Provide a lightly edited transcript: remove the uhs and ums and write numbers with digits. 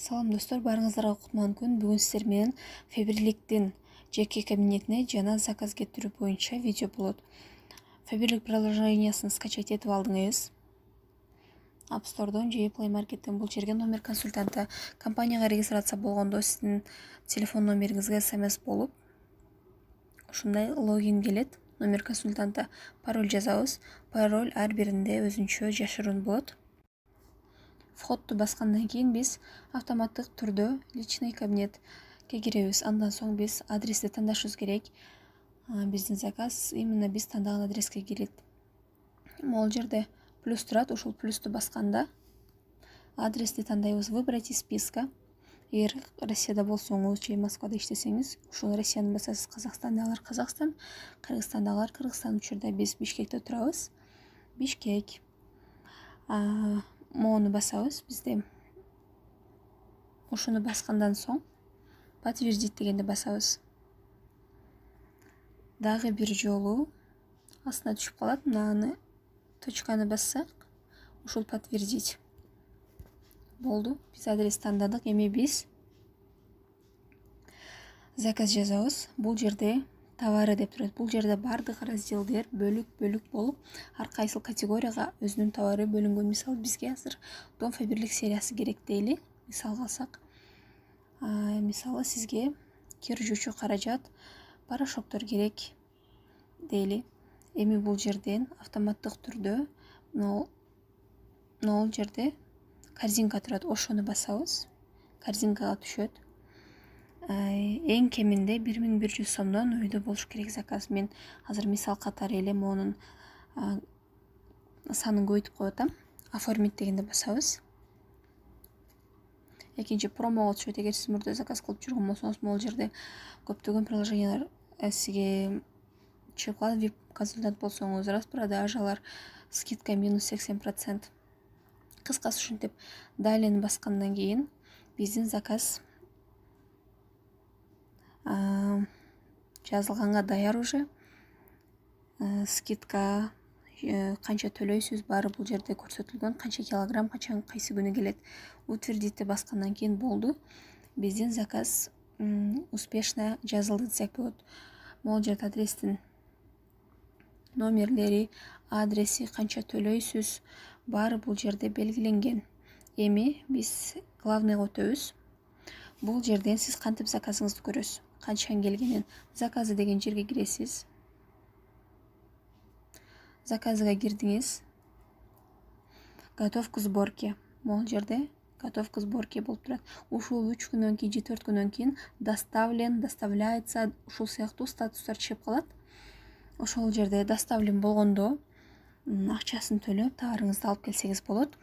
Салам достор, барыңыздарга кутман күн. Бүгүн сиздер менен Фаберликтин жеке кабинетине жана заказ кетирүү боюнча видео болот. Фаберлик приложениясын скачать этип алдыңыз. App Store'дон же Play Market'тен бул жерге номер консультанты. Компанияга регистрация болгондо сиздин телефон номериңизге SMS болуп, ушундай логин келет. Номер консультанты, пароль жазабыз. Пароль ар биринде өзүнчө жашыруун болот. Входту баскандан кийин биз автоматтык түрдө личный кабинетке киребиз. Андан соң биз адрести тандашыбыз керек. Биздин заказ именно биз тандаган адреске келет. Могул жерде плюс турат, ушул плюсту басканда адрести тандайбыз. Выбрать из списка. Эгер Россияда болсоңуз же Москвада иштесеңиз, ушул Россияны басасыз. Казакстандагылар Казакстан, Кыргызстандагылар Кыргызстан. Учурда биз Бишкекте турабыз. Бишкек. Моуну басабыз. Бизде ушуну баскандан соң подтвердить дегенди басабыз. Дагы бир жолу астына түшүп калат. Мынаны точканы бассак, ушул подтвердить болду. Биз адрес тандадык. Эми биз заказ жазабыз. Бул жерде товары деп турат. Бул жерде бардык разделдер бөлүк болуп, ар кайсыл категорияга өзүнүн товары бөлүнгөн. Мисалы бизге азыр Дом Фаберлик сериясы керек дейли. Мисалга алсак, мисалы сизге кир жуучу каражат, порошоктор керек дейли. Эми бул жерден автоматтык түрдө могул жерде корзинка турат. Ошону басабыз. Корзинкага түшөт. Эң кеминде 1100 сомдон өйдө болуш керек заказ. Мен азыр мисал катары эле монун санын көбөйтүп коюп атам. Оформить дегенди басабыз. Экинчи промого түшөт. Эгер сиз мурда заказ кылып жүргөн болсоңуз, могул жерде көптөгөн приложениялар сизге чыгып калат. VIP консультант болсоңуз, распродажалар, скидка минус 80%. Кыскасы ушинтип далени баскандан кийин биздин заказ жазылганга даяр уже. Скидка, канча төлөйсүз, баары бул жерде көрсөтүлгөн. Канча килограмм, кайсы күнү келет. Утвердитти баскандан кийин болду. Биздин заказ успешно жазылды десек болот. Могул жерде адрестин номерлери, адреси, канча төлөйсүз, баары бул жерде белгиленген. Эми биз главныйга өтөбүз. Бул жерден сиз кантип заказыңызды көрөсүз, канчанын келгенин. Заказы деген жерге киресиз. Заказыга кирдиңиз. Готов к сборке. Могул жерде готов к сборке болуп турат. Ушул 3 күнөн кийин же 4 күнөн кийин доставлен, доставляется, ушул сыяктуу статустар чыгып калат. Ошол жерде доставлен болгондо акчасын төлөп, товарыңызды алып келсеңиз болот.